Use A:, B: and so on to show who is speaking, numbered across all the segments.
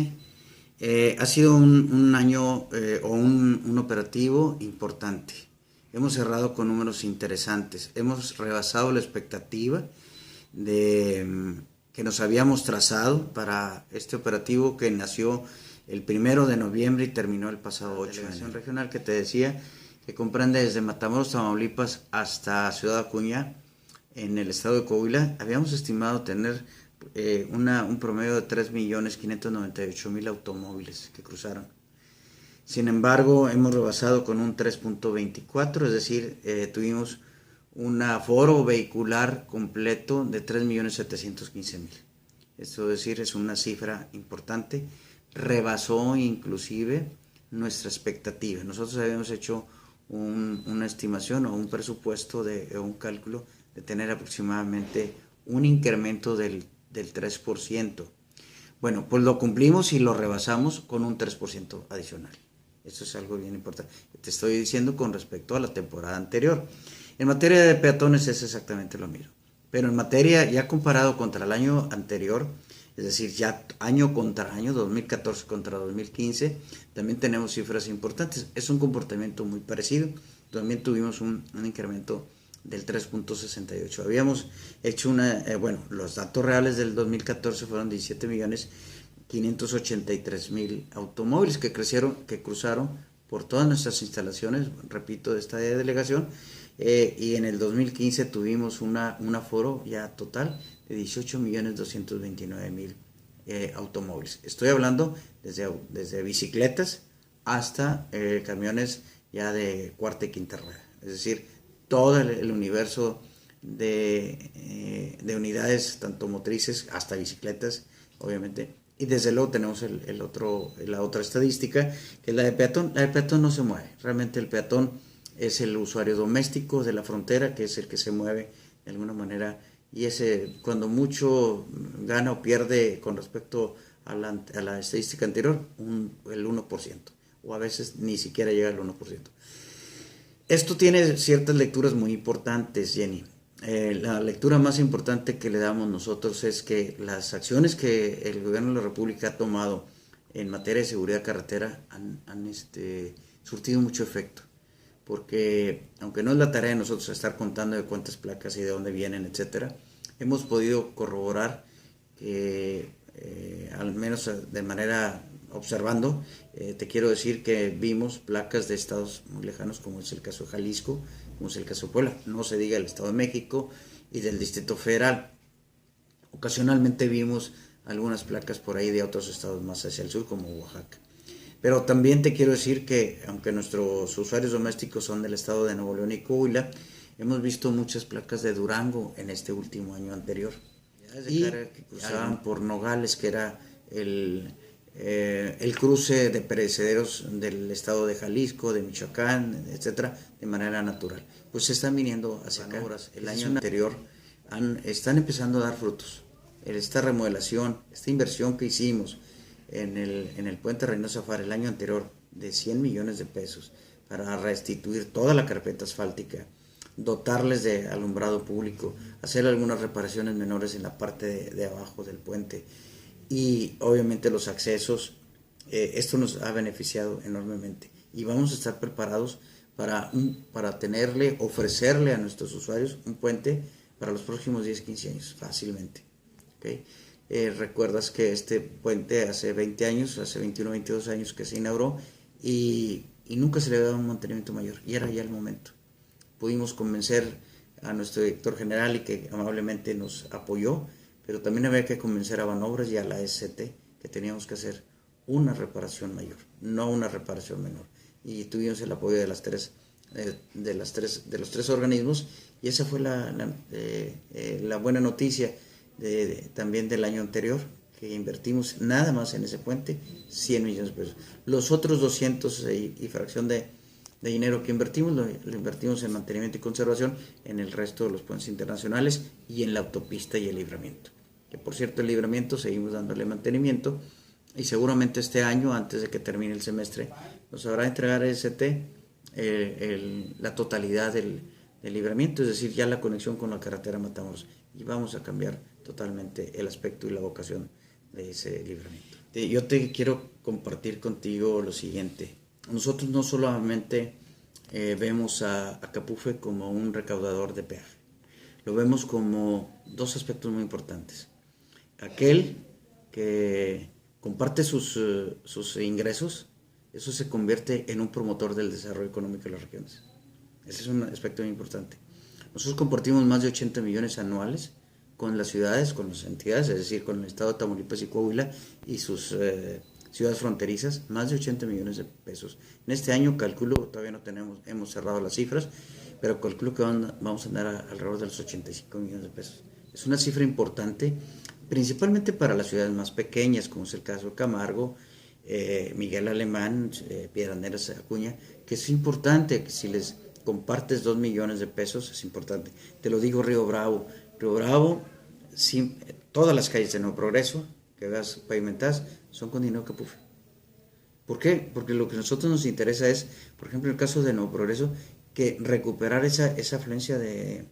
A: Ha sido un año o un operativo importante. Hemos cerrado con números interesantes. Hemos rebasado la expectativa que nos habíamos trazado para este operativo que nació el 1 de noviembre y terminó el pasado 8 de enero. La delegación regional que te decía, que comprende desde Matamoros, Tamaulipas hasta Ciudad Acuña, en el estado de Coahuila, habíamos estimado tener un promedio de 3.598.000 automóviles que cruzaron. Sin embargo, hemos rebasado con un 3.24, es decir, tuvimos un aforo vehicular completo de 3.715.000. Esto es decir, es una cifra importante, rebasó inclusive nuestra expectativa. Nosotros habíamos hecho una estimación o un presupuesto o un cálculo de tener aproximadamente un incremento del 3%. Bueno, pues lo cumplimos y lo rebasamos con un 3% adicional. Esto es algo bien importante. Te estoy diciendo con respecto a la temporada anterior. En materia de peatones es exactamente lo mismo. Pero en materia, ya comparado contra el año anterior, es decir, ya año contra año, 2014 contra 2015, también tenemos cifras importantes. Es un comportamiento muy parecido. También tuvimos un incremento del 3.68. Habíamos hecho los datos reales del 2014 fueron 17.583.000 automóviles que cruzaron por todas nuestras instalaciones, repito, de esta delegación, y en el 2015 tuvimos un aforo ya total de 18.229.000 automóviles. Estoy hablando desde bicicletas hasta camiones ya de cuarta y quinta rueda, es decir, todo el universo de unidades, tanto motrices hasta bicicletas, obviamente. Y desde luego tenemos la otra estadística, que es la de peatón. La de peatón no se mueve. Realmente el peatón es el usuario doméstico de la frontera, que es el que se mueve de alguna manera. Y ese, cuando mucho gana o pierde con respecto a la estadística anterior, el 1%. O a veces ni siquiera llega al 1%. Esto tiene ciertas lecturas muy importantes, Jenny. La lectura más importante que le damos nosotros es que las acciones que el gobierno de la República ha tomado en materia de seguridad carretera han surtido mucho efecto. Porque aunque no es la tarea de nosotros estar contando de cuántas placas y de dónde vienen, etcétera, hemos podido corroborar que al menos de manera observando, te quiero decir que vimos placas de estados muy lejanos, como es el caso de Jalisco, como es el caso de Puebla, no se diga el Estado de México y del Distrito Federal. Ocasionalmente vimos algunas placas por ahí de otros estados más hacia el sur, como Oaxaca. Pero también te quiero decir que, aunque nuestros usuarios domésticos son del estado de Nuevo León y Coahuila, hemos visto muchas placas de Durango en este último año anterior. Y que cruzaban por Nogales, que era el cruce de perecederos del estado de Jalisco, de Michoacán, etcétera, de manera natural. Pues se están viniendo hacia acá. El año anterior están empezando a dar frutos. Esta remodelación, esta inversión que hicimos en el puente Reynosa Fara el año anterior de 100 millones de pesos para restituir toda la carpeta asfáltica, dotarles de alumbrado público, hacer algunas reparaciones menores en la parte de abajo del puente, y obviamente los accesos, esto nos ha beneficiado enormemente y vamos a estar preparados para ofrecerle a nuestros usuarios un puente para los próximos 10-15 años fácilmente. ¿Okay? Recuerdas que este puente hace 20 años, hace 21, 22 años que se inauguró y nunca se le había dado un mantenimiento mayor y era ya el momento. Pudimos convencer a nuestro director general y que amablemente nos apoyó, pero también había que convencer a Banobras y a la SCT que teníamos que hacer una reparación mayor, no una reparación menor. Y tuvimos el apoyo de los tres organismos, y esa fue la buena noticia también del año anterior, que invertimos nada más en ese puente 100 millones de pesos. Los otros 200 y fracción de dinero que invertimos, lo invertimos en mantenimiento y conservación en el resto de los puentes internacionales y en la autopista y el libramiento. Que por cierto, el libramiento seguimos dándole mantenimiento y seguramente este año, antes de que termine el semestre, nos habrá de entregar ST la totalidad del libramiento, es decir, ya la conexión con la carretera Matamoros, y vamos a cambiar totalmente el aspecto y la vocación de ese libramiento. Yo te quiero compartir contigo lo siguiente. Nosotros no solamente vemos a Capufe como un recaudador de peaje, lo vemos como dos aspectos muy importantes. Aquel que comparte sus ingresos, eso se convierte en un promotor del desarrollo económico de las regiones. Ese es un aspecto muy importante. Nosotros compartimos más de 80 millones anuales con las ciudades, con las entidades, es decir, con el estado de Tamaulipas y Coahuila y sus ciudades fronterizas, más de 80 millones de pesos. En este año calculo, todavía no hemos cerrado las cifras, pero calculo que vamos a andar alrededor de los 85 millones de pesos. Es una cifra importante, principalmente para las ciudades más pequeñas, como es el caso de Camargo, Miguel Alemán, Piedras Negras, Acuña, que es importante que si les compartes 2 millones de pesos, es importante. Te lo digo, Río Bravo, todas las calles de Nuevo Progreso que veas pavimentadas son con dinero Capufe. ¿Por qué? Porque lo que a nosotros nos interesa es, por ejemplo, en el caso de Nuevo Progreso, que recuperar esa afluencia de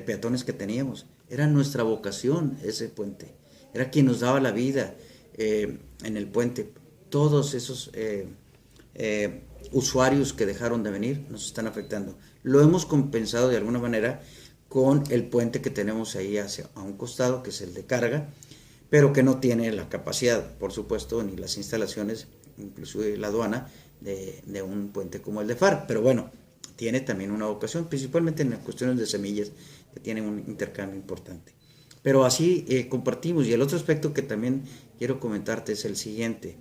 A: peatones que teníamos. Era nuestra vocación ese puente. Era quien nos daba la vida en el puente. Todos esos usuarios que dejaron de venir nos están afectando. Lo hemos compensado de alguna manera con el puente que tenemos ahí a un costado, que es el de carga, pero que no tiene la capacidad, por supuesto, ni las instalaciones, inclusive la aduana, de un puente como el de FAR. Pero bueno, tiene también una vocación, principalmente en las cuestiones de semillas, que tienen un intercambio importante. Pero así compartimos. Y el otro aspecto que también quiero comentarte es el siguiente.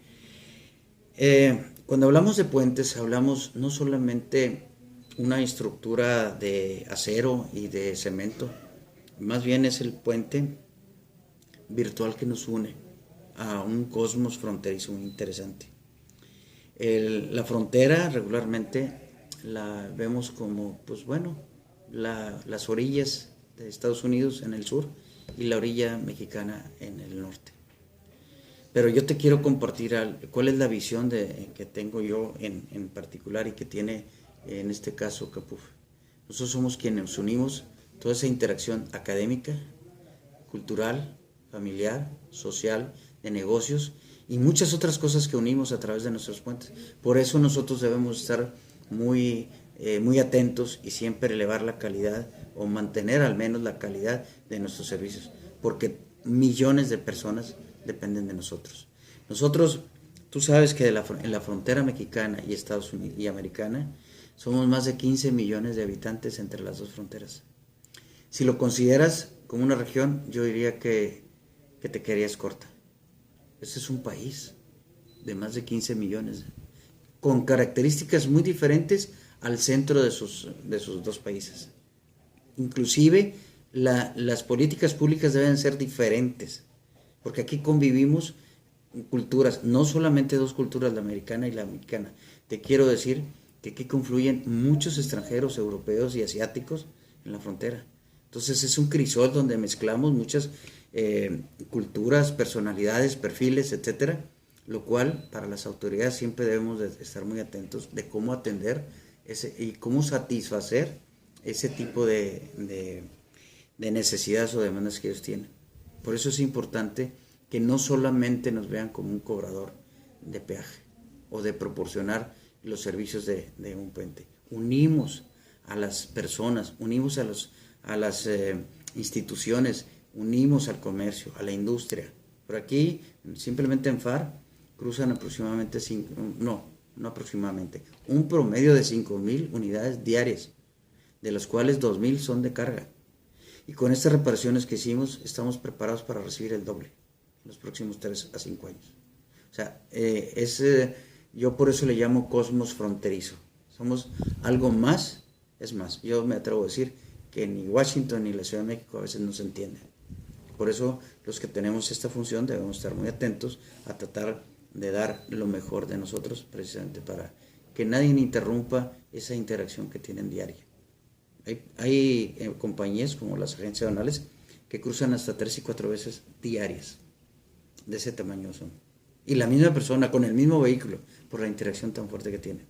A: Cuando hablamos de puentes, hablamos no solamente una estructura de acero y de cemento, más bien es el puente virtual que nos une a un cosmos fronterizo muy interesante. La frontera regularmente la vemos como, pues bueno, las orillas de Estados Unidos en el sur y la orilla mexicana en el norte. Pero yo te quiero compartir cuál es la visión que tengo yo en particular y que tiene en este caso Capufe. Nosotros somos quienes nos unimos, toda esa interacción académica, cultural, familiar, social, de negocios y muchas otras cosas que unimos a través de nuestros puentes. Por eso nosotros debemos estar muy atentos y siempre elevar la calidad o mantener al menos la calidad de nuestros servicios, porque millones de personas dependen de nosotros. Nosotros, tú sabes que en la frontera mexicana y Estados Unidos y americana somos más de 15 millones de habitantes entre las dos fronteras. Si lo consideras como una región, yo diría que te quedarías corta. Este es un país de más de 15 millones, con características muy diferentes al centro de sus dos países. Inclusive las políticas públicas deben ser diferentes, porque aquí convivimos culturas, no solamente dos culturas, la americana y la mexicana. Te quiero decir que aquí confluyen muchos extranjeros europeos y asiáticos en la frontera. Entonces es un crisol donde mezclamos muchas culturas, personalidades, perfiles, etcétera, lo cual para las autoridades siempre debemos de estar muy atentos de cómo atender y cómo satisfacer ese tipo de necesidades o demandas que ellos tienen. Por eso es importante que no solamente nos vean como un cobrador de peaje o de proporcionar los servicios de un puente. Unimos a las personas, unimos a las instituciones, unimos al comercio, a la industria. Por aquí, simplemente en FAR, cruzan aproximadamente un promedio de 5,000 unidades diarias, de las cuales 2,000 son de carga. Y con estas reparaciones que hicimos, estamos preparados para recibir el doble en los próximos 3 a 5 años. O sea, yo por eso le llamo cosmos fronterizo. Somos algo más, es más, yo me atrevo a decir que ni Washington ni la Ciudad de México a veces no se entienden. Por eso los que tenemos esta función debemos estar muy atentos a tratar de dar lo mejor de nosotros, precisamente para que nadie interrumpa esa interacción que tienen diaria. Hay compañías como las agencias aduanales que cruzan hasta 3 y 4 veces diarias. De ese tamaño son. Y la misma persona con el mismo vehículo, por la interacción tan fuerte que tiene.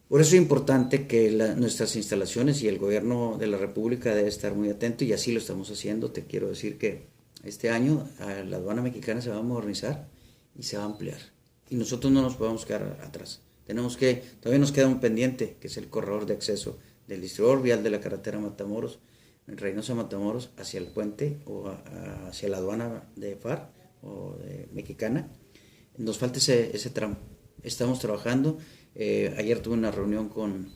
A: Por eso es importante que nuestras instalaciones y el gobierno de la República debe estar muy atento, y así lo estamos haciendo. Te quiero decir que este año la aduana mexicana se va a modernizar y se va a ampliar. Y nosotros no nos podemos quedar atrás. Todavía nos queda un pendiente, que es el corredor de acceso del distribuidor vial de la carretera Matamoros, Reynosa Matamoros, hacia el puente o hacia la aduana de FAR o de Mexicana. Nos falta ese tramo. Estamos trabajando. Ayer tuve una reunión con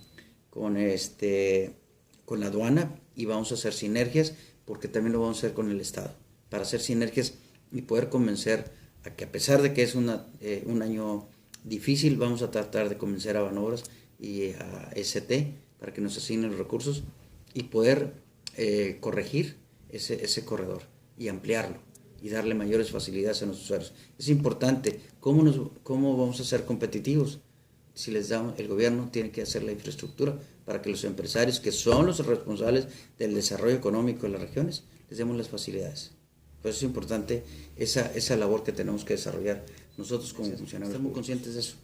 A: la aduana y vamos a hacer sinergias, porque también lo vamos a hacer con el Estado, para hacer sinergias y poder convencer a que, a pesar de que es un año difícil, vamos a tratar de convencer a Banobras y a ST para que nos asignen los recursos y poder corregir ese corredor y ampliarlo y darle mayores facilidades a nuestros usuarios. Es importante. ¿Cómo vamos a ser competitivos? Si les damos, el gobierno tiene que hacer la infraestructura para que los empresarios, que son los responsables del desarrollo económico de las regiones, les demos las facilidades. Por eso es importante esa labor que tenemos que desarrollar nosotros como funcionarios. Estamos muy conscientes de eso.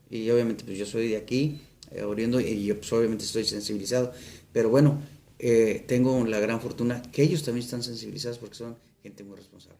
A: Y obviamente pues yo soy de aquí, oriundo, y yo pues obviamente estoy sensibilizado. Pero bueno, tengo la gran fortuna que ellos también están sensibilizados porque son gente muy responsable.